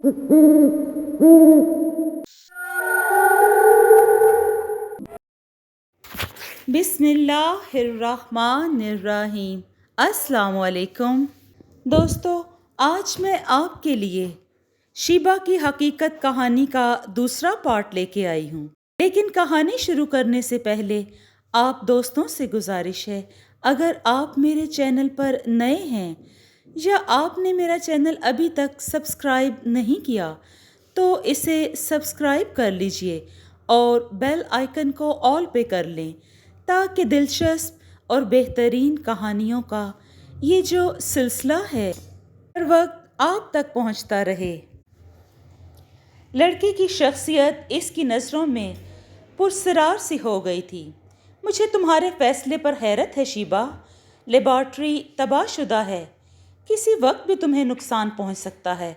بسم اللہ الرحمن الرحیم۔ السلام علیکم دوستو، آج میں آپ کے لیے شیبا کی حقیقت کہانی کا دوسرا پارٹ لے کے آئی ہوں۔ لیکن کہانی شروع کرنے سے پہلے آپ دوستوں سے گزارش ہے، اگر آپ میرے چینل پر نئے ہیں یا آپ نے میرا چینل ابھی تک سبسکرائب نہیں کیا تو اسے سبسکرائب کر لیجئے اور بیل آئیکن کو آل پہ کر لیں تاکہ دلچسپ اور بہترین کہانیوں کا یہ جو سلسلہ ہے ہر وقت آپ تک پہنچتا رہے۔ لڑکی کی شخصیت اس کی نظروں میں پرسرار سی ہو گئی تھی۔ مجھے تمہارے فیصلے پر حیرت ہے شیبا، لیبارٹری تباہ شدہ ہے، کسی وقت بھی تمہیں نقصان پہنچ سکتا ہے۔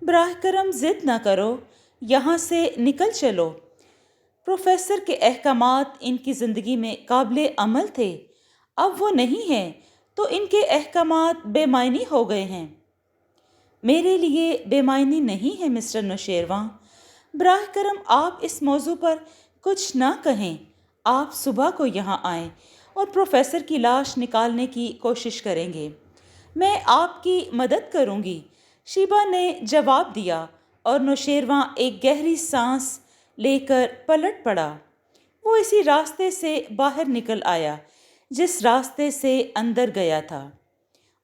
براہ کرم ضد نہ کرو، یہاں سے نکل چلو۔ پروفیسر کے احکامات ان کی زندگی میں قابل عمل تھے، اب وہ نہیں ہیں تو ان کے احکامات بے معنی ہو گئے ہیں۔ میرے لیے بے معنی نہیں ہے مسٹر نوشیروان، براہ کرم آپ اس موضوع پر کچھ نہ کہیں۔ آپ صبح کو یہاں آئیں اور پروفیسر کی لاش نکالنے کی کوشش کریں گے، میں آپ کی مدد کروں گی، شیبا نے جواب دیا، اور نوشیروان ایک گہری سانس لے کر پلٹ پڑا۔ وہ اسی راستے سے باہر نکل آیا جس راستے سے اندر گیا تھا،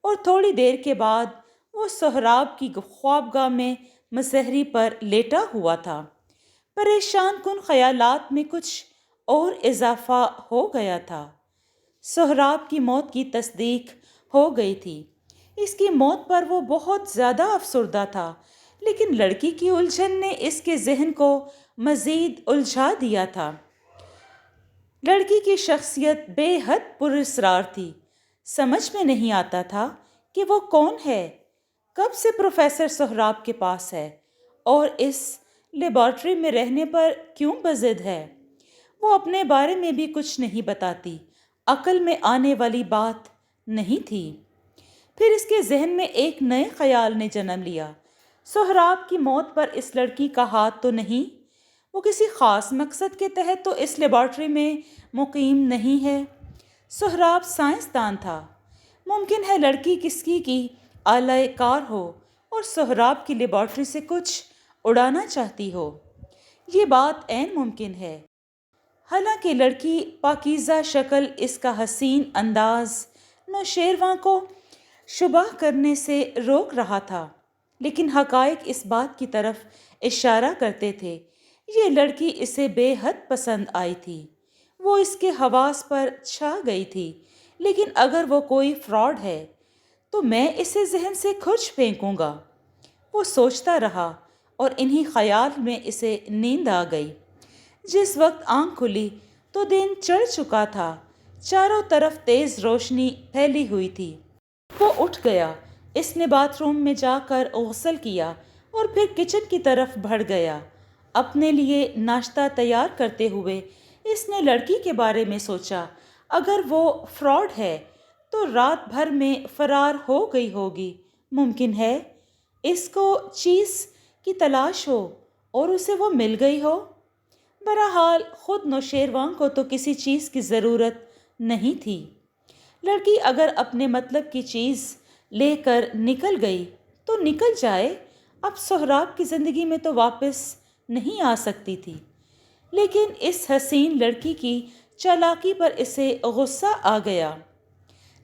اور تھوڑی دیر کے بعد وہ سہراب کی خوابگاہ میں مسحری پر لیٹا ہوا تھا۔ پریشان کن خیالات میں کچھ اور اضافہ ہو گیا تھا۔ سہراب کی موت کی تصدیق ہو گئی تھی۔ اس کی موت پر وہ بہت زیادہ افسردہ تھا، لیکن لڑکی کی الجھن نے اس کے ذہن کو مزید الجھا دیا تھا۔ لڑکی کی شخصیت بے حد پراسرار تھی، سمجھ میں نہیں آتا تھا کہ وہ کون ہے، کب سے پروفیسر سہراب کے پاس ہے، اور اس لیبارٹری میں رہنے پر کیوں بضد ہے۔ وہ اپنے بارے میں بھی کچھ نہیں بتاتی، عقل میں آنے والی بات نہیں تھی۔ پھر اس کے ذہن میں ایک نئے خیال نے جنم لیا۔ سہراب کی موت پر اس لڑکی کا ہاتھ تو نہیں؟ وہ کسی خاص مقصد کے تحت تو اس لیبارٹری میں مقیم نہیں ہے۔ سہراب سائنسدان تھا، ممکن ہے لڑکی کسی کی آلہ کار ہو اور سہراب کی لیبارٹری سے کچھ اڑانا چاہتی ہو، یہ بات عین ممکن ہے۔ حالانکہ لڑکی پاکیزہ شکل، اس کا حسین انداز نوشیروان کو شبہ کرنے سے روک رہا تھا، لیکن حقائق اس بات کی طرف اشارہ کرتے تھے، یہ لڑکی اسے بے حد پسند آئی تھی، وہ اس کے حواس پر چھا گئی تھی۔ لیکن اگر وہ کوئی فراڈ ہے تو میں اسے ذہن سے کھرچ پھینکوں گا۔ وہ سوچتا رہا اور انہی خیال میں اسے نیند آ گئی۔ جس وقت آنکھ کھلی تو دن چڑھ چکا تھا، چاروں طرف تیز روشنی پھیلی ہوئی تھی۔ وہ اٹھ گیا، اس نے باتھ روم میں جا کر غسل کیا اور پھر کچن کی طرف بڑھ گیا۔ اپنے لیے ناشتہ تیار کرتے ہوئے اس نے لڑکی کے بارے میں سوچا، اگر وہ فراڈ ہے تو رات بھر میں فرار ہو گئی ہوگی، ممکن ہے اس کو چیز کی تلاش ہو اور اسے وہ مل گئی ہو۔ بہرحال خود نوشیروان کو تو کسی چیز کی ضرورت نہیں تھی۔ لڑکی اگر اپنے مطلب کی چیز لے کر نکل گئی تو نکل جائے، اب سہراب کی زندگی میں تو واپس نہیں آ سکتی تھی۔ لیکن اس حسین لڑکی کی چالاکی پر اسے غصہ آ گیا۔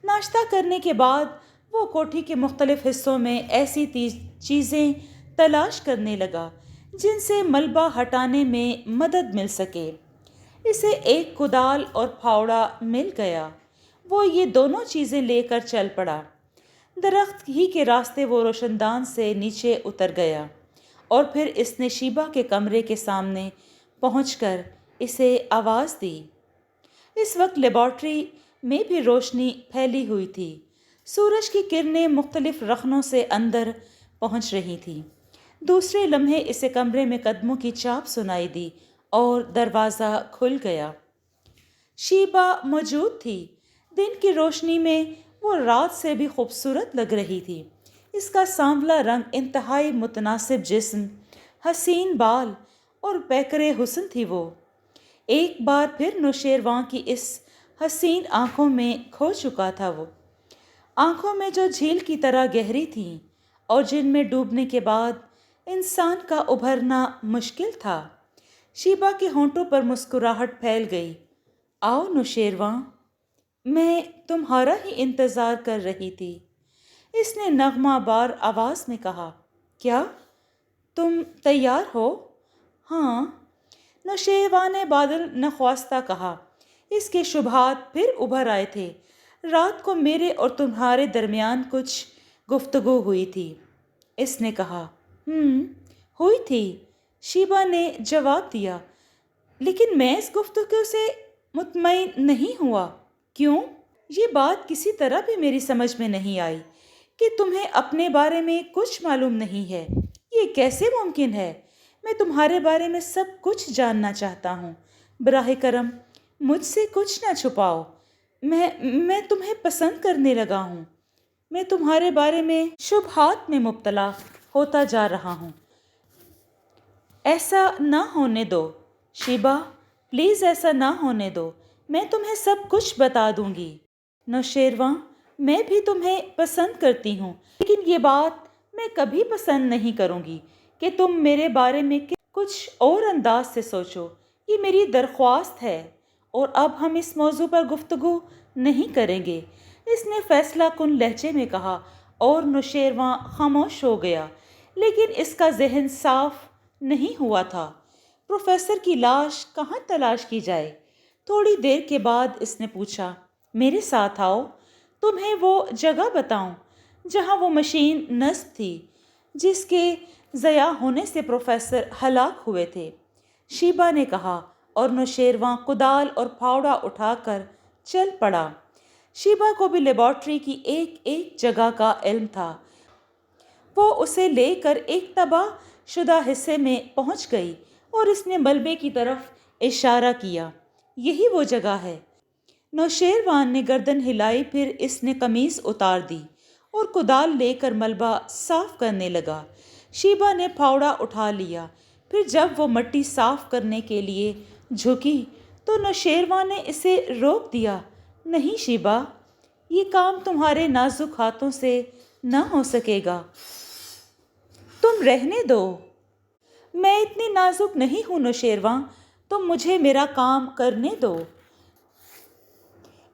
ناشتہ کرنے کے بعد وہ کوٹھی کے مختلف حصوں میں ایسی چیزیں تلاش کرنے لگا جن سے ملبہ ہٹانے میں مدد مل سکے۔ اسے ایک کدال اور پھاوڑا مل گیا، وہ یہ دونوں چیزیں لے کر چل پڑا۔ درخت ہی کے راستے وہ روشن دان سے نیچے اتر گیا، اور پھر اس نے شیبا کے کمرے کے سامنے پہنچ کر اسے آواز دی۔ اس وقت لیبارٹری میں بھی روشنی پھیلی ہوئی تھی، سورج کی کرنیں مختلف رخنوں سے اندر پہنچ رہی تھیں۔ دوسرے لمحے اسے کمرے میں قدموں کی چاپ سنائی دی اور دروازہ کھل گیا۔ شیبا موجود تھی، دن کی روشنی میں وہ رات سے بھی خوبصورت لگ رہی تھی۔ اس کا سانولا رنگ، انتہائی متناسب جسم، حسین بال اور پیکر حسن تھی وہ۔ ایک بار پھر نوشیروان کی اس حسین آنکھوں میں کھو چکا تھا وہ، آنکھوں میں جو جھیل کی طرح گہری تھیں اور جن میں ڈوبنے کے بعد انسان کا ابھرنا مشکل تھا۔ شیبا کے ہونٹوں پر مسکراہٹ پھیل گئی۔ آؤ نوشیروان، میں تمہارا ہی انتظار کر رہی تھی، اس نے نغمہ بار آواز میں کہا۔ کیا تم تیار ہو؟ ہاں، نوشیروان نے بادل نخواستہ کہا۔ اس کے شبہات پھر ابھر آئے تھے۔ رات کو میرے اور تمہارے درمیان کچھ گفتگو ہوئی تھی، اس نے کہا۔ ہوئی تھی، شیبا نے جواب دیا، لیکن میں اس گفتگو سے مطمئن نہیں ہوا۔ کیوں؟ یہ بات کسی طرح بھی میری سمجھ میں نہیں آئی کہ تمہیں اپنے بارے میں کچھ معلوم نہیں ہے۔ یہ کیسے ممکن ہے؟ میں تمہارے بارے میں سب کچھ جاننا چاہتا ہوں۔ براہ کرم مجھ سے کچھ نہ چھپاؤ۔ میں تمہیں پسند کرنے لگا ہوں۔ میں تمہارے بارے میں شبہات میں مبتلا ہوتا جا رہا ہوں۔ ایسا نہ ہونے دو شیبا، پلیز ایسا نہ ہونے دو۔ میں تمہیں سب کچھ بتا دوں گی۔ نوشیروان، میں بھی تمہیں پسند کرتی ہوں، لیکن یہ بات میں کبھی پسند نہیں کروں گی کہ تم میرے بارے میں کچھ اور انداز سے سوچو۔ یہ میری درخواست ہے، اور اب ہم اس موضوع پر گفتگو نہیں کریں گے، اس نے فیصلہ کن لہجے میں کہا، اور نوشیروان خاموش ہو گیا، لیکن اس کا ذہن صاف نہیں ہوا تھا۔ پروفیسر کی لاش کہاں تلاش کی جائے؟ تھوڑی دیر کے بعد اس نے پوچھا، میرے ساتھ آؤ، تمہیں وہ جگہ بتاؤں جہاں وہ مشین نصب تھی جس کے ضیاع ہونے سے پروفیسر ہلاک ہوئے تھے، شیبا نے کہا، اور نوشیروان کدال اور پھاوڑا اٹھا کر چل پڑا۔ شیبا کو بھی لیبارٹری کی ایک ایک جگہ کا علم تھا۔ وہ اسے لے کر ایک تباہ شدہ حصے میں پہنچ گئی اور اس نے ملبے کی طرف اشارہ کیا۔ یہی وہ جگہ ہے۔ نوشیروان نے گردن ہلائی، پھر اس نے قمیص اتار دی اور کدال لے کر ملبہ صاف کرنے لگا۔ شیبا نے پھاوڑا اٹھا لیا، پھر جب وہ مٹی صاف کرنے کے لیے جھکی تو نوشیروان نے اسے روک دیا۔ نہیں شیبا، یہ کام تمہارے نازک ہاتھوں سے نہ ہو سکے گا، تم رہنے دو۔ میں اتنی نازک نہیں ہوں نوشیروان، تم مجھے میرا کام کرنے دو،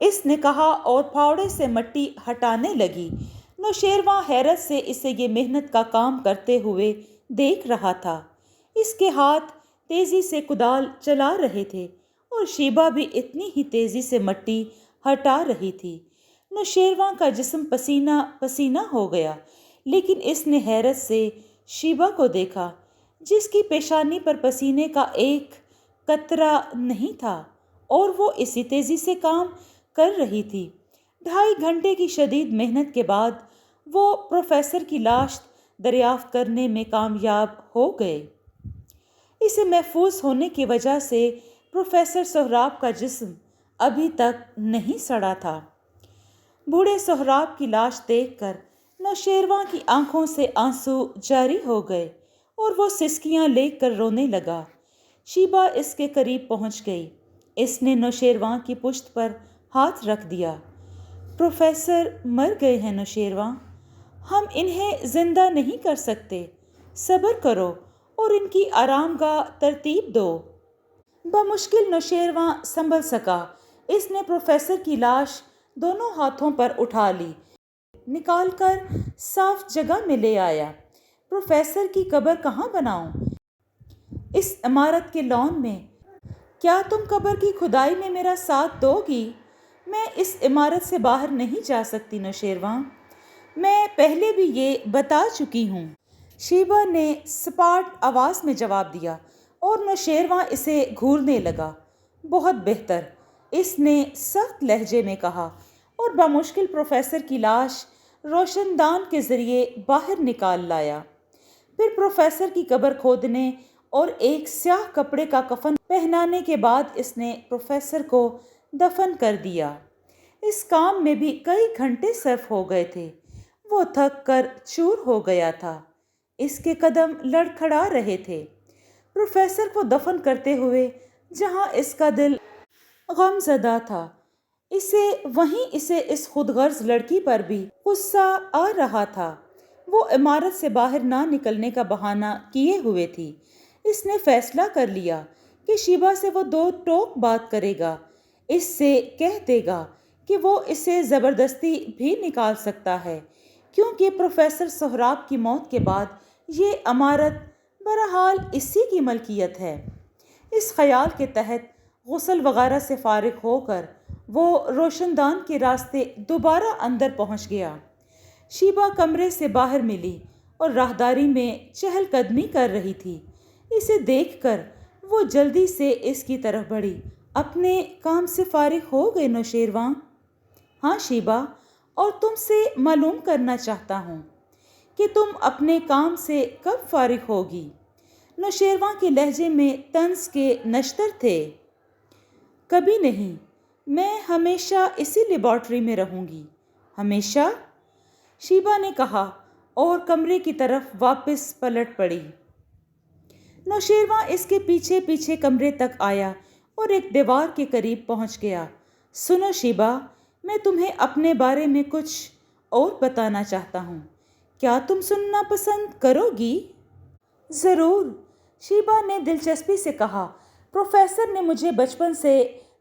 اس نے کہا اور پھاوڑے سے مٹی ہٹانے لگی۔ نوشیروان حیرت سے اسے یہ محنت کا کام کرتے ہوئے دیکھ رہا تھا۔ اس کے ہاتھ تیزی سے کدال چلا رہے تھے اور شیبا بھی اتنی ہی تیزی سے مٹی ہٹا رہی تھی۔ نوشیروان کا جسم پسینہ پسینہ ہو گیا، لیکن اس نے حیرت سے شیبا کو دیکھا جس کی پیشانی پر پسینے کا ایک قطرہ نہیں تھا، اور وہ اسی تیزی سے کام کر رہی تھی۔ 2.5 گھنٹے کی شدید محنت کے بعد وہ پروفیسر کی لاش دریافت کرنے میں کامیاب ہو گئے۔ اسے محفوظ ہونے کی وجہ سے پروفیسر سہراب کا جسم ابھی تک نہیں سڑا تھا۔ بوڑھے سہراب کی لاش دیکھ کر نوشیروان کی آنکھوں سے آنسو جاری ہو گئے اور وہ سسکیاں لے کر رونے لگا۔ شیبا اس کے قریب پہنچ گئی۔ اس نے نوشیروان کی پشت پر ہاتھ رکھ دیا۔ پروفیسر مر گئے ہیں نوشیروان، ہم انہیں زندہ نہیں کر سکتے، صبر کرو اور ان کی آرام گاہ ترتیب دو۔ بمشکل نوشیروان سنبھل سکا۔ اس نے پروفیسر کی لاش دونوں ہاتھوں پر اٹھا لی، نکال کر صاف جگہ میں لے آیا۔ پروفیسر کی قبر کہاں بناؤں؟ اس عمارت کے لان میں۔ کیا تم قبر کی کھدائی میں میرا ساتھ دو گی؟ میں اس عمارت سے باہر نہیں جا سکتی نوشیروان، میں پہلے بھی یہ بتا چکی ہوں، شیبا نے سپاٹ آواز میں جواب دیا، اور نوشیروان اسے گھورنے لگا۔ بہت بہتر، اس نے سخت لہجے میں کہا، اور بمشکل پروفیسر کی لاش روشن دان کے ذریعے باہر نکال لایا۔ پھر پروفیسر کی قبر کھودنے اور ایک سیاہ کپڑے کا کفن پہنانے کے بعد اس نے پروفیسر کو دفن کر دیا۔ اس کام میں بھی کئی گھنٹے صرف ہو گئے تھے۔ وہ تھک کر چور ہو گیا تھا۔ اس کے قدم لڑکھڑا رہے تھے پروفیسر کو دفن کرتے ہوئے جہاں اس کا دل غم زدہ تھا، اسے اس خود غرض لڑکی پر بھی غصہ آ رہا تھا۔ وہ عمارت سے باہر نہ نکلنے کا بہانہ کیے ہوئے تھی۔ اس نے فیصلہ کر لیا کہ شیبا سے وہ دو ٹوک بات کرے گا، اس سے کہہ دے گا کہ وہ اسے زبردستی بھی نکال سکتا ہے، کیونکہ پروفیسر سہراب کی موت کے بعد یہ عمارت بہرحال اسی کی ملکیت ہے۔ اس خیال کے تحت غسل وغیرہ سے فارغ ہو کر وہ روشن دان کے راستے دوبارہ اندر پہنچ گیا۔ شیبا کمرے سے باہر ملی اور راہداری میں چہل قدمی کر رہی تھی۔ اسے دیکھ کر وہ جلدی سے اس کی طرف بڑھی۔ اپنے کام سے فارغ ہو گئے نوشیروان؟ ہاں شیبا، اور تم سے معلوم کرنا چاہتا ہوں کہ تم اپنے کام سے کب فارغ ہوگی؟ نوشیروان کے لہجے میں طنز کے نشتر تھے۔ کبھی نہیں، میں ہمیشہ اسی لیبارٹری میں رہوں گی۔ ہمیشہ؟ شیبا نے کہا اور کمرے کی طرف واپس پلٹ پڑی۔ نوشیروان اس کے پیچھے پیچھے کمرے تک آیا اور ایک دیوار کے قریب پہنچ گیا۔ سنو شیبا، میں تمہیں اپنے بارے میں کچھ اور بتانا چاہتا ہوں، کیا تم سننا پسند کرو گی؟ ضرور، شیبا نے دلچسپی سے کہا۔ پروفیسر نے مجھے بچپن سے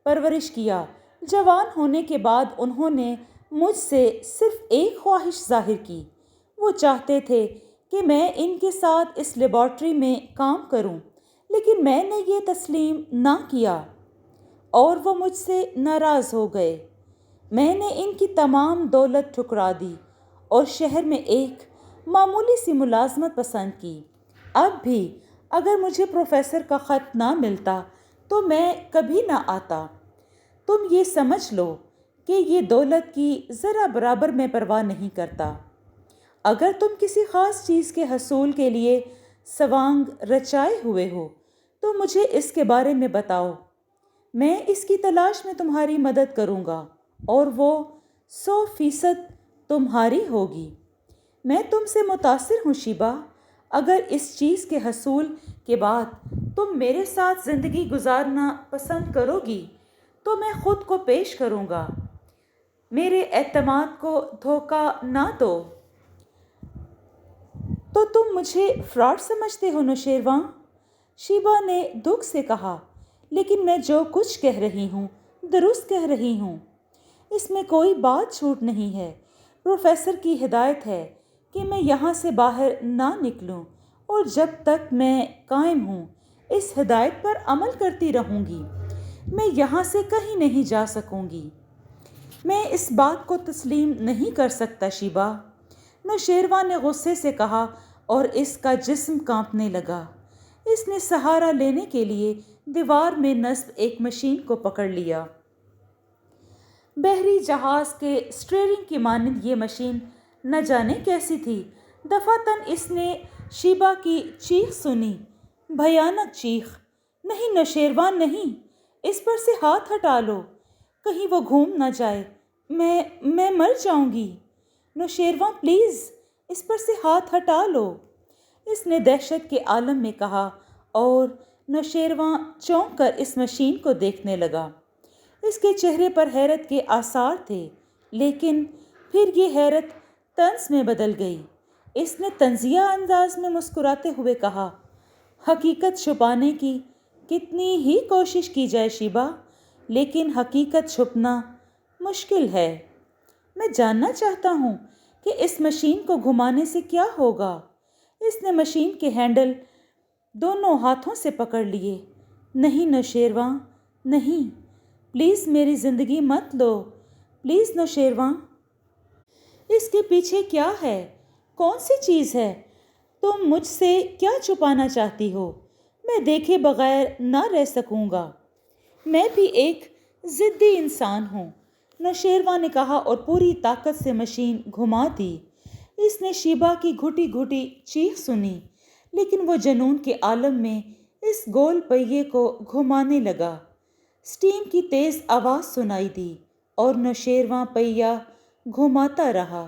پرورش کیا۔ جوان ہونے کے بعد انہوں نے مجھ سے صرف ایک خواہش ظاہر کی۔ وہ چاہتے تھے کہ میں ان کے ساتھ اس لیبارٹری میں کام کروں، لیکن میں نے یہ تسلیم نہ کیا اور وہ مجھ سے ناراض ہو گئے۔ میں نے ان کی تمام دولت ٹھکرا دی اور شہر میں ایک معمولی سی ملازمت پسند کی۔ اب بھی اگر مجھے پروفیسر کا خط نہ ملتا تو میں کبھی نہ آتا۔ تم یہ سمجھ لو کہ یہ دولت کی ذرا برابر میں پرواہ نہیں کرتا۔ اگر تم کسی خاص چیز کے حصول کے لیے سوانگ رچائے ہوئے ہو تو مجھے اس کے بارے میں بتاؤ۔ میں اس کی تلاش میں تمہاری مدد کروں گا اور وہ 100% تمہاری ہوگی۔ میں تم سے متاثر ہوں شیبا۔ اگر اس چیز کے حصول کے بعد تم میرے ساتھ زندگی گزارنا پسند کرو گی تو میں خود کو پیش کروں گا۔ میرے اعتماد کو دھوکہ نہ دو۔ تو تم مجھے فراڈ سمجھتے ہو نوشیروان؟ شیبا نے دکھ سے کہا۔ لیکن میں جو کچھ کہہ رہی ہوں درست کہہ رہی ہوں، اس میں کوئی بات جھوٹ نہیں ہے۔ پروفیسر کی ہدایت ہے کہ میں یہاں سے باہر نہ نکلوں اور جب تک میں قائم ہوں اس ہدایت پر عمل کرتی رہوں گی۔ میں یہاں سے کہیں نہیں جا سکوں گی۔ میں اس بات کو تسلیم نہیں کر سکتا شیبا، نوشیروان نے غصے سے کہا اور اس کا جسم کانپنے لگا۔ اس نے سہارا لینے کے لیے دیوار میں نصب ایک مشین کو پکڑ لیا۔ بحری جہاز کے اسٹیئرنگ کی مانند یہ مشین نہ جانے کیسی تھی۔ دفعتاً اس نے شیبا کی چیخ سنی، بھیانک چیخ۔ نہیں نوشیروان نہیں، اس پر سے ہاتھ ہٹا لو، کہیں وہ گھوم نہ جائے، میں مر جاؤں گی۔ نوشیروان پلیز اس پر سے ہاتھ ہٹا لو، اس نے دہشت کے عالم میں کہا اور نوشیروان چونک کر اس مشین کو دیکھنے لگا۔ اس کے چہرے پر حیرت کے آثار تھے، لیکن پھر یہ حیرت طنز میں بدل گئی۔ اس نے طنزیہ انداز میں مسکراتے ہوئے کہا، حقیقت چھپانے کی کتنی ہی کوشش کی جائے شیبا، لیکن حقیقت چھپنا مشکل ہے۔ میں جاننا چاہتا ہوں کہ اس مشین کو گھمانے سے کیا ہوگا۔ اس نے مشین کے ہینڈل دونوں ہاتھوں سے پکڑ لیے۔ نہیں نوشیروان، نہیں، پلیز میری زندگی مت لو، پلیز نوشیروان۔ اس کے پیچھے کیا ہے؟ کون سی چیز ہے؟ تم مجھ سے کیا چھپانا چاہتی ہو؟ میں دیکھے بغیر نہ رہ سکوں گا۔ میں بھی ایک ضدی انسان ہوں، نوشیروان نے کہا اور پوری طاقت سے مشین گھما دی۔ اس نے شیبا کی گھٹی گھٹی چیخ سنی، لیکن وہ جنون کے عالم میں اس گول پہیے کو گھمانے لگا۔ اسٹیم کی تیز آواز سنائی دی اور نوشیروان پہیہ گھماتا رہا،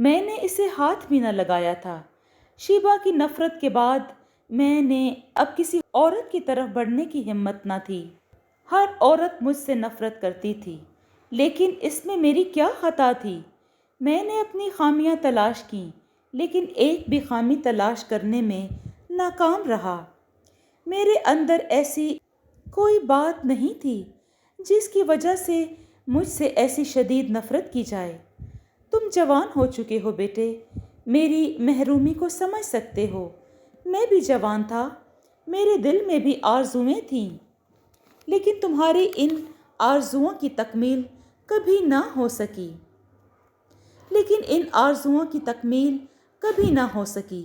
میں نے اسے ہاتھ بھی نہ لگایا تھا۔ شیبا کی نفرت کے بعد میں نے اب کسی عورت کی طرف بڑھنے کی ہمت نہ تھی۔ ہر عورت مجھ سے نفرت کرتی تھی، لیکن اس میں میری کیا خطا تھی؟ میں نے اپنی خامیاں تلاش کیں، لیکن ایک بھی خامی تلاش کرنے میں ناکام رہا۔ میرے اندر ایسی کوئی بات نہیں تھی جس کی وجہ سے مجھ سے ایسی شدید نفرت کی جائے۔ تم جوان ہو چکے ہو بیٹے، میری محرومی کو سمجھ سکتے ہو۔ میں بھی جوان تھا، میرے دل میں بھی آرزوئیں تھیں، لیکن تمہاری ان آرزوؤں کی تکمیل کبھی نہ ہو سکی۔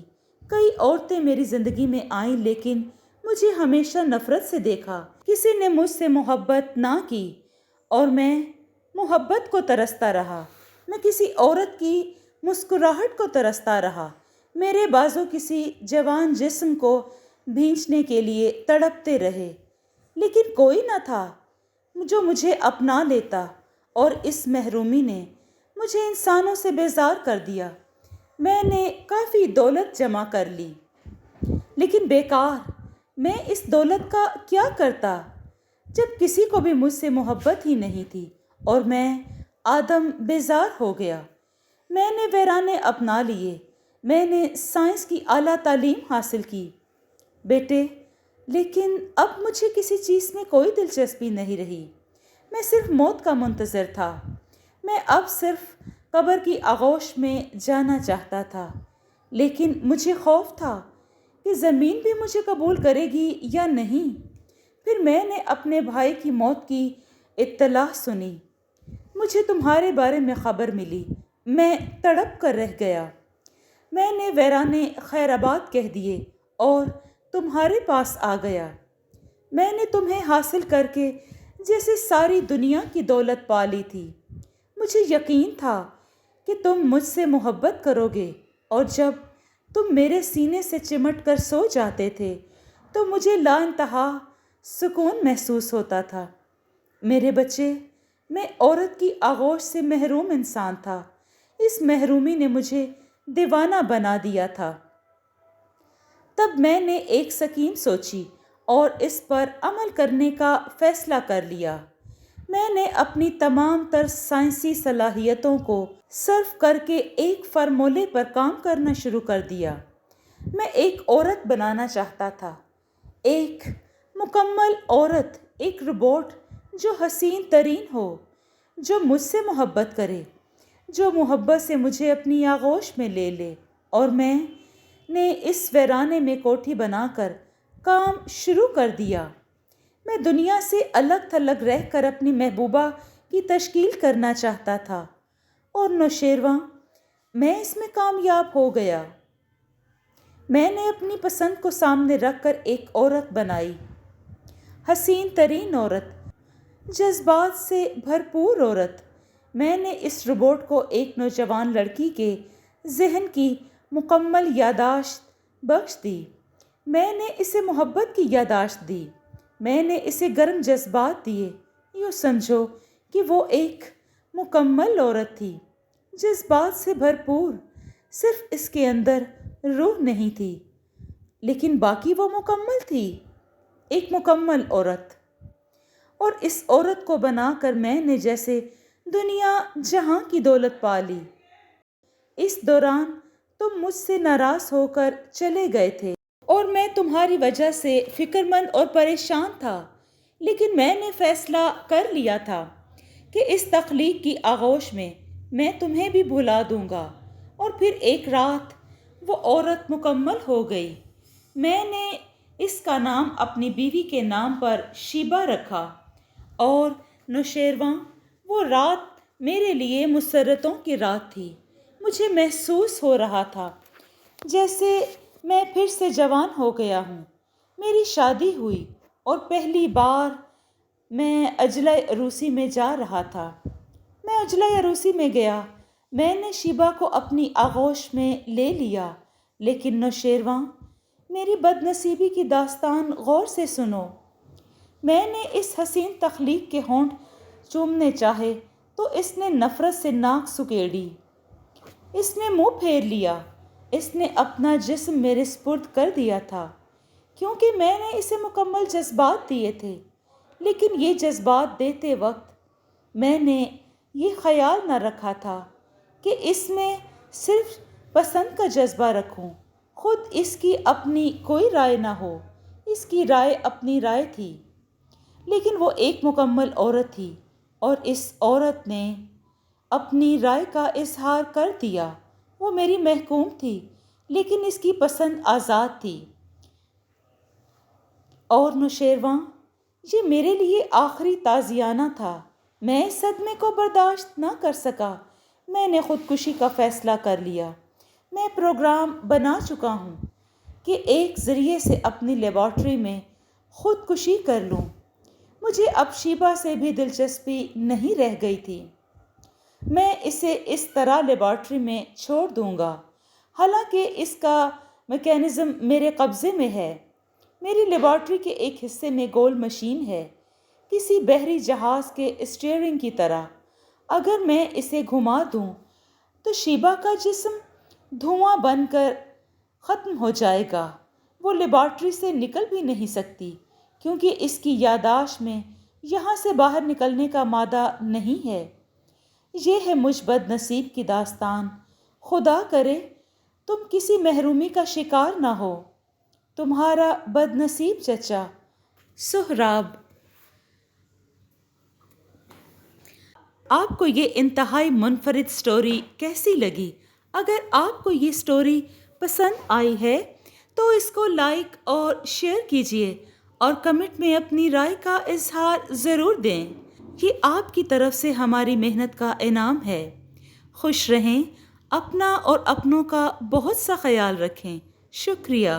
کئی عورتیں میری زندگی میں آئیں، لیکن مجھے ہمیشہ نفرت سے دیکھا۔ کسی نے مجھ سے محبت نہ کی اور میں محبت کو ترستا رہا۔ میں کسی عورت کی مسکراہٹ کو ترستا رہا۔ میرے بازو کسی جوان جسم کو بھینچنے کے لیے تڑپتے رہے، لیکن کوئی نہ تھا جو مجھے اپنا لیتا، اور اس محرومی نے مجھے انسانوں سے بیزار کر دیا۔ میں نے کافی دولت جمع کر لی، لیکن بیکار۔ میں اس دولت کا کیا کرتا جب کسی کو بھی مجھ سے محبت ہی نہیں تھی، اور میں آدم بیزار ہو گیا۔ میں نے ویرانے اپنا لیے، میں نے سائنس کی اعلیٰ تعلیم حاصل کی بیٹے، لیکن اب مجھے کسی چیز میں کوئی دلچسپی نہیں رہی۔ میں صرف موت کا منتظر تھا۔ میں اب صرف قبر کی آغوش میں جانا چاہتا تھا، لیکن مجھے خوف تھا کہ زمین بھی مجھے قبول کرے گی یا نہیں۔ پھر میں نے اپنے بھائی کی موت کی اطلاع سنی۔ مجھے تمہارے بارے میں خبر ملی۔ میں تڑپ کر رہ گیا۔ میں نے ویرانے خیر آباد کہہ دیے اور تمہارے پاس آ گیا۔ میں نے تمہیں حاصل کر کے جیسے ساری دنیا کی دولت پا لی تھی۔ مجھے یقین تھا کہ تم مجھ سے محبت کرو گے، اور جب تم میرے سینے سے چمٹ کر سو جاتے تھے تو مجھے لا انتہا سکون محسوس ہوتا تھا۔ میرے بچے، میں عورت کی آغوش سے محروم انسان تھا۔ اس محرومی نے مجھے دیوانہ بنا دیا تھا۔ تب میں نے ایک سکیم سوچی اور اس پر عمل کرنے کا فیصلہ کر لیا۔ میں نے اپنی تمام تر سائنسی صلاحیتوں کو صرف کر کے ایک فارمولے پر کام کرنا شروع کر دیا۔ میں ایک عورت بنانا چاہتا تھا، ایک مکمل عورت، ایک روبوٹ جو حسین ترین ہو، جو مجھ سے محبت کرے، جو محبت سے مجھے اپنی آغوش میں لے لے۔ اور میں نے اس ویرانے میں کوٹھی بنا کر کام شروع کر دیا۔ میں دنیا سے الگ تھلگ رہ کر اپنی محبوبہ کی تشکیل کرنا چاہتا تھا، اور نوشیروان، میں اس میں کامیاب ہو گیا۔ میں نے اپنی پسند کو سامنے رکھ کر ایک عورت بنائی، حسین ترین عورت، جذبات سے بھرپور عورت۔ میں نے اس روبوٹ کو ایک نوجوان لڑکی کے ذہن کی مکمل یادداشت بخش دی۔ میں نے اسے محبت کی یادداشت دی۔ میں نے اسے گرم جذبات دیے۔ یوں سمجھو کہ وہ ایک مکمل عورت تھی، جذبات سے بھرپور۔ صرف اس کے اندر روح نہیں تھی، لیکن باقی وہ مکمل تھی، ایک مکمل عورت۔ اور اس عورت کو بنا کر میں نے جیسے دنیا جہاں کی دولت پا لی۔ اس دوران تم مجھ سے ناراض ہو کر چلے گئے تھے، اور میں تمہاری وجہ سے فکر مند اور پریشان تھا، لیکن میں نے فیصلہ کر لیا تھا کہ اس تخلیق کی آغوش میں تمہیں بھی بھلا دوں گا۔ اور پھر ایک رات وہ عورت مکمل ہو گئی۔ میں نے اس کا نام اپنی بیوی کے نام پر شیبا رکھا، اور نوشیروان، وہ رات میرے لیے مسرتوں کی رات تھی۔ مجھے محسوس ہو رہا تھا جیسے میں پھر سے جوان ہو گیا ہوں۔ میری شادی ہوئی اور پہلی بار میں اجلۂ عروسی میں جا رہا تھا۔ میں اجلۂ عروسی میں گیا۔ میں نے شیبا کو اپنی آغوش میں لے لیا، لیکن نوشیروان، میری بد نصیبی کی داستان غور سے سنو۔ میں نے اس حسین تخلیق کے ہونٹ چومنے چاہے تو اس نے نفرت سے ناک سکیڑی۔ اس نے منہ پھیر لیا۔ اس نے اپنا جسم میرے سپرد کر دیا تھا کیونکہ میں نے اسے مکمل جذبات دیے تھے، لیکن یہ جذبات دیتے وقت میں نے یہ خیال نہ رکھا تھا کہ اس میں صرف پسند کا جذبہ رکھوں۔ خود اس کی اپنی کوئی رائے نہ ہو، اس کی رائے اپنی رائے تھی، لیکن وہ ایک مکمل عورت تھی اور اس عورت نے اپنی رائے کا اظہار کر دیا۔ وہ میری محکوم تھی، لیکن اس کی پسند آزاد تھی۔ اور نوشیروان، یہ میرے لیے آخری تازیانہ تھا۔ میں اس صدمے کو برداشت نہ کر سکا۔ میں نے خودکشی کا فیصلہ کر لیا۔ میں پروگرام بنا چکا ہوں کہ ایک ذریعے سے اپنی لیبارٹری میں خودکشی کر لوں۔ مجھے اب شیبا سے بھی دلچسپی نہیں رہ گئی تھی۔ میں اسے اس طرح لیبارٹری میں چھوڑ دوں گا، حالانکہ اس کا میکینزم میرے قبضے میں ہے۔ میری لیبارٹری کے ایک حصے میں گول مشین ہے، کسی بحری جہاز کے اسٹیئرنگ کی طرح۔ اگر میں اسے گھما دوں تو شیبا کا جسم دھواں بن کر ختم ہو جائے گا۔ وہ لیبارٹری سے نکل بھی نہیں سکتی کیونکہ اس کی یادداشت میں یہاں سے باہر نکلنے کا مادہ نہیں ہے۔ یہ ہے مجھ بد نصیب کی داستان۔ خدا کرے تم کسی محرومی کا شکار نہ ہو۔ تمہارا بد نصیب چچا، سہراب۔ آپ کو یہ انتہائی منفرد سٹوری کیسی لگی؟ اگر آپ کو یہ سٹوری پسند آئی ہے تو اس کو لائک اور شیئر کیجیے اور کمنٹ میں اپنی رائے کا اظہار ضرور دیں۔ یہ آپ کی طرف سے ہماری محنت کا انعام ہے۔ خوش رہیں، اپنا اور اپنوں کا بہت سا خیال رکھیں۔ شکریہ۔